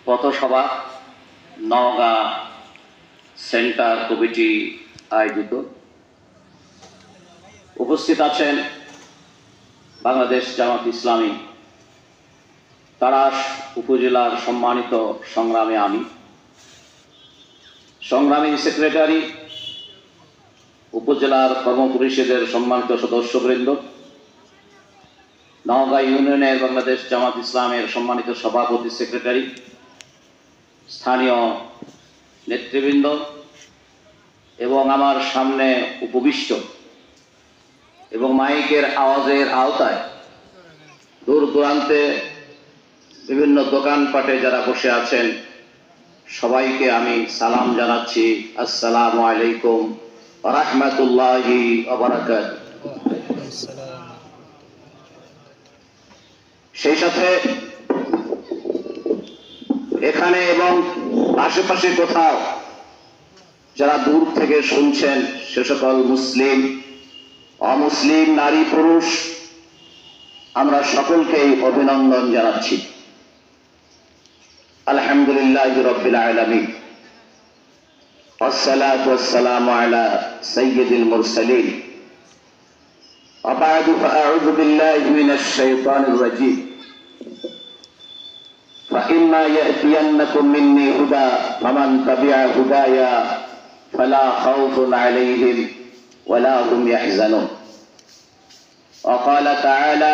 পথসভা Naogaon centre committee আয়োজিত। উপস্থিত আছেন বাংলাদেশ জামাত ইসলামী তাড়াশ উপজেলার সম্মানিত সংগ্রামী আমির, সংগ্রামী সেক্রেটারি, উপজেলার কর্মপরিষদের সম্মানিত সদস্যবৃন্দ, নওগাঁ ইউনিয়নের বাংলাদেশ জামাত ইসলামের সম্মানিত সভাপতি সেক্রেটারি, স্থানীয় নেতৃবৃন্দ এবং আমার সামনে উপবিষ্ট এবং মাইকের আওয়াজের আওতায় দূর দূরান্তে বিভিন্ন দোকানপাটে যারা বসে আছেন সবাইকে আমি সালাম জানাচ্ছি। আসসালামু আলাইকুম ওয়া রাহমাতুল্লাহি ওয়া বারাকাতুহু। সেই সাথে এখানে এবং আশেপাশে কোথাও যারা দূর থেকে শুনছেন সে সকল মুসলিম অমুসলিম নারী পুরুষ আমরা সকলকেই অভিনন্দন জানাচ্ছি। আলহামদুলিল্লাহি রাব্বিল আলামিন ওয়াসসালাতু ওয়াসসালামু আলা সাইয়্যিদিল মুরসালিন ওয়া বা'দু ফাআউযু বিল্লাহি মিনাশ শাইতানির রাজীম فإما يأتينكم مني هدى فمن تبع هدايا فلا خوف عليهم ولا هم يحزنون وقال تعالى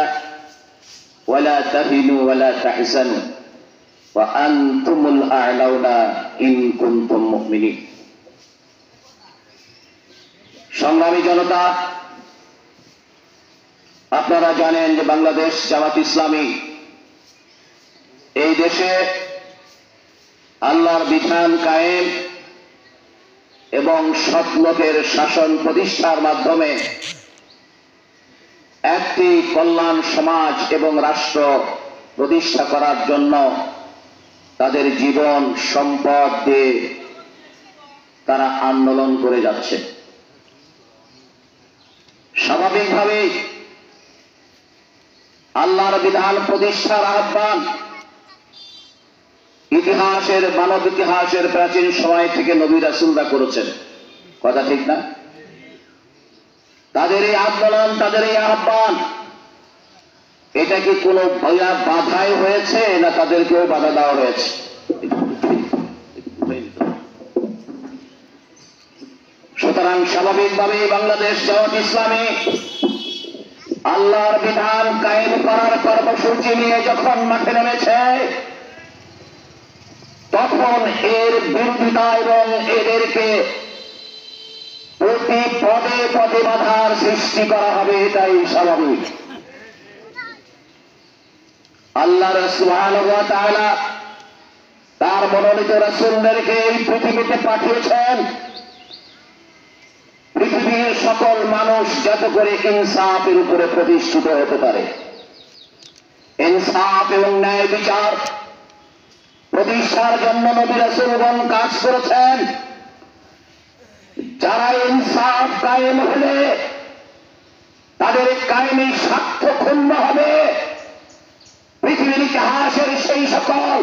ولا تهنوا ولا تحزنوا وأنتم الأعلون إن كنتم مؤمنين। সংগ্রামী জনতা, আপনারা জানেন যে বাংলাদেশ জামাত ইসলামী এই দেশে আল্লাহর বিধান কায়েম এবং সৎ লোকের শাসন প্রতিষ্ঠার মাধ্যমে একটি কল্যাণ সমাজ এবং রাষ্ট্র প্রতিষ্ঠা করার জন্য তাদের জীবন সম্পদ দিয়ে তারা আন্দোলন করে যাচ্ছে। স্বাভাবিকভাবেই আল্লাহর বিধান প্রতিষ্ঠার আহ্বান ইতিহাসের মানব ইতিহাসের প্রাচীন সময় থেকে নবী রাসূলরা করেছেন, কথা ঠিক না? তাদের এই আন্দোলন, তাদের এই আহ্বান, এটা কি কোনো বাধাই হয়েছে না তাদেরকেও বাধা দেওয়া হয়েছে? সুতরাং স্বাভাবিকভাবেই বাংলাদেশ জামাত ইসলামী আল্লাহর বিধান কায়েম করার কর্মসূচি নিয়ে যখন মাঠে নেমেছে তখন এর বিরোধিতা এবং এদেরকে প্রতি পদে পদে বাধার সৃষ্টি করা হবে, এটাই স্বাভাবিক। আল্লাহ সুবহানাহু ওয়া তাআলা তার মনোনীত রাসূলদেরকে এই পৃথিবীতে পাঠিয়েছেন পৃথিবীর সকল মানুষ যাতে করে ইনসাফের উপরে প্রতিষ্ঠিত হতে পারে। ইনসাফ এবং ন্যায় বিচার প্রতিষ্ঠার জন্য নবী রাসূলগণ কাজ করেছেন। যারা ইনসাফ কায়েম হলে তাদের কায়েমি স্বার্থ ক্ষুণ্ণ হবে, পৃথিবীর ইতিহাসের সেই সকল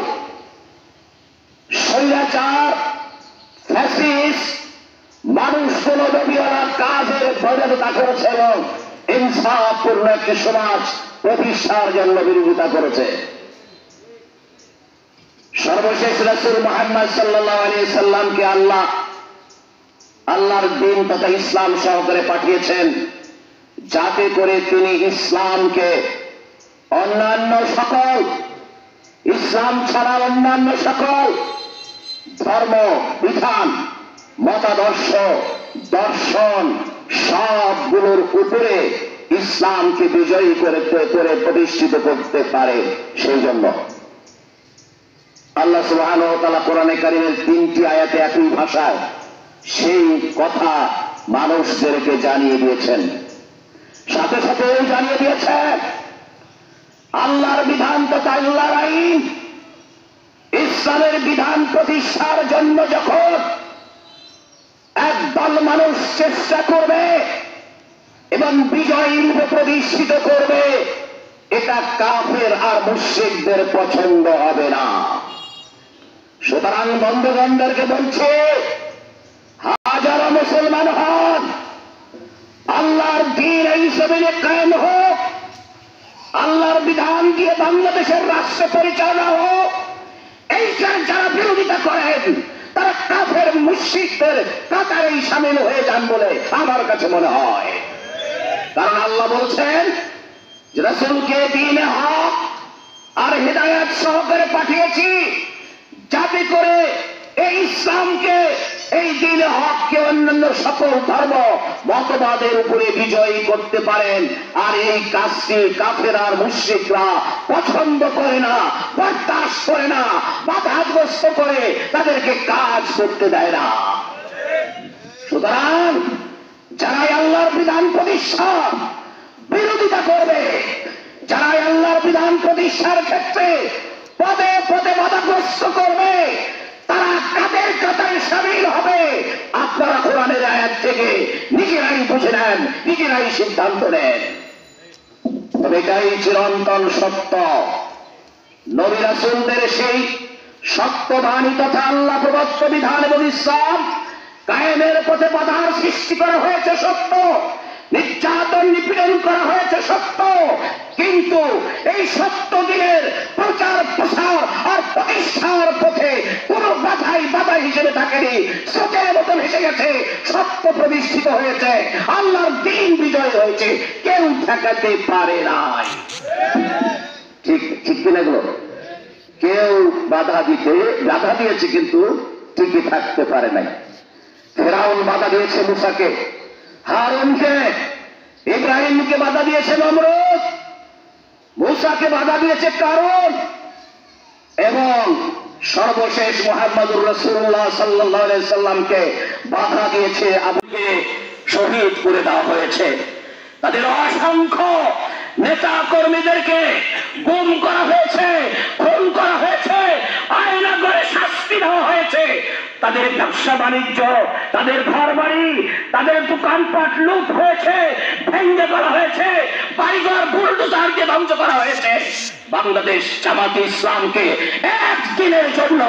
স্বৈরাচার ফ্যাসিস্ট মানুষগুলো নবীরা কাজের বিরোধিতা করেছে এবং ইনসাফপূর্ণ একটি সমাজ প্রতিষ্ঠার জন্য বিরোধিতা করেছে। সর্বশেষ রাসূল মুহাম্মদ সাল্লাল্লাহু আলাইহি সাল্লামকে আল্লাহর দিন তথা ইসলাম সহকারে পাঠিয়েছেন যাতে করে তিনি ইসলামকে অন্যান্য সকল ইসলাম ছাড়া অন্যান্য সকল ধর্ম বিধান মতাদর্শ দর্শন সবগুলোর উপরে ইসলামকে বিজয়ী করে প্রতিষ্ঠিত করতে পারে। সেই জন্য আল্লাহ সুবহানাহু ওয়া তাআলা কোরআনে কারীমের 3টি আয়াতে একই ভাষায় সেই কথা মানুষদেরকে জানিয়ে দিয়েছেন। সাথে সাথে জানিয়ে দিয়েছেন আল্লাহর বিধান তথা আল্লাহর আইন ইসলামের বিধান প্রতিষ্ঠার জন্য যখন একদল মানুষ চেষ্টা করবে এবং বিজয়ী রূপে প্রতিষ্ঠিত করবে, এটা কাফের আর মুশরিকদের পছন্দ হবে না। সুতরাং বন্ধুগণদেরকে বলছে, হাজারো মুসলমান হন, আল্লাহর দ্বীন এই জমিনে কায়েম হোক, আল্লাহর বিধান দিয়ে বাংলাদেশের রাষ্ট্র পরিচালনা হোক। এইটার যারা বিরোধিতা করেন তারা কাফের মুশরিকদের কাতারেই শামিল হয়ে যান বলে আমার কাছে মনে হয়। কারণ আল্লাহ বলছেন যে রাসূলকে দ্বীনে হক আর হিদায়াত সহকারে পাঠিয়েছি, যাতে করে এই ইসলামকে, এই দ্বীনে হককে অন্যান্য সকল ধর্ম মতবাদের উপরে বিজয়ী করতে পারেন। আর এই কাজটি কাফের আর মুশরিকরা পছন্দ করে না, বরদাস্ত করে না, বাধাগ্রস্ত করে, তাদেরকে কাজ করতে দেয় না। সুতরাং যারাই আল্লাহর বিধান প্রতিষ্ঠা বিরোধিতা করবে, যারাই আল্লাহর বিধান প্রতিষ্ঠার ক্ষেত্রে পদে পদে বাধাগ্রস্ত করবে, তারা কাদের কাতারে শামিল হবে আপনারা কোরআনের আয়াত থেকে নিজেরাই বুঝে নেন, নিজেরাই সিদ্ধান্ত নেন। তবে এটাই চিরন্তন সত্য। নবী রাসূলদের সেই সত্যবাণী তথা আল্লাহ প্রদত্ত বিধান এবং ইসলাম কায়েমের পথে বাধার সৃষ্টি করা হয়েছে সত্য, নির্যাতন নিপীড়ন করা হয়েছে সত্য, কিন্তু এই সত্য দিনের প্রচার প্রসার আর প্রতিষ্ঠার পথে কোন বাধাই বাধা হিসেবে থাকেনি, স্রোতের মতন এসে গেছে, সত্য প্রতিষ্ঠিত হয়েছে, আল্লাহর দ্বীন বিজয় হয়েছে, কেউ ঠেকাতে পারে নাই। ঠিক ঠিক কিনা গো? কেউ বাধা দিয়েছে কিন্তু টিকে থাকতে পারে নাই। ফেরাউন বাধা দিয়েছে মুসাকে, হারুনকে, ইব্রাহিমকে বাধা দিয়েছে নমরুদ, মুসাকে বাধা দিয়েছে কারণ, এবং সর্বশেষ মুহাম্মদুর রাসূলুল্লাহ সাল্লাল্লাহু আলাইহি সাল্লামকে বাধা দিয়েছে, আবুকে শহীদ করে দেওয়া হয়েছে। তাদের অসংখ্য নেতা কর্মীদেরকে গুম করা হয়েছে, খুন করা হয়েছে, আয়না করে শাস্তি দেওয়া হয়েছে। তাদের ব্যবসা বাণিজ্য, তাদের ঘর বাড়ি, তাদের দোকানপাট লুট হয়েছে, ভেঙে করা হয়েছে, বাড়িঘর বুলডোজার দিয়ে ধ্বংস করা হয়েছে। বাংলাদেশ জামাতে ইসলামকে একদিনের জন্য,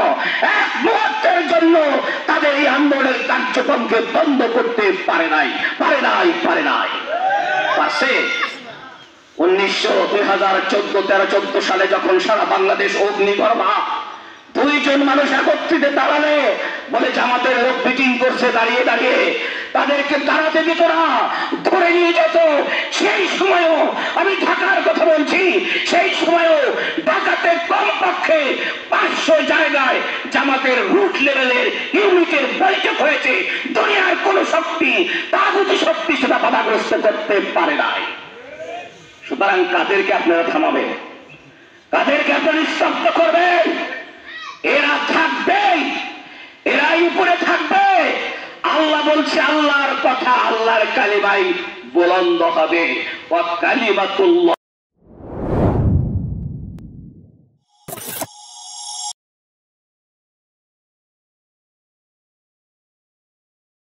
এক মুহূর্তের জন্য তাদের এই আন্দোলনের কার্যক্রমকে বন্ধ করতে পারে নাই। পাশে 2014 সালে যখন সারা বাংলাদেশ অগ্নিগর্ভা, দুইজন মানুষ একত্রিত দাঁড়ালে বলে জামাতের লোক মিটিং করছে, দাঁড়িয়ে দাঁড়িয়ে তাদেরকে দাঁড়াতে দিত না, ধরে নিয়ে যেত। সেই সময়ও আমি ঢাকার কথা বলছি, সেই সময়ও ঢাকাতে কমপক্ষে 500 জায়গায় জামাতের রুট লেভেলের ইউনিটের বৈঠক হয়েছে। দুনিয়ার কোন শক্তি, তাগুতি শক্তি সেটা বাধাগ্রস্ত করতে পারে নাই। সুতরাং কাদেরকে আপনারা থামাবেন? কাদেরকে আপনারা নিস্তব্ধ করবেন? এরা থাকবে, এরাই উপরে থাকবে। আল্লাহ বলছে, আল্লাহর কথা, আল্লাহর কালিমাই বুলন্দ হবে। ওয়া কালিমাতুল্লাহ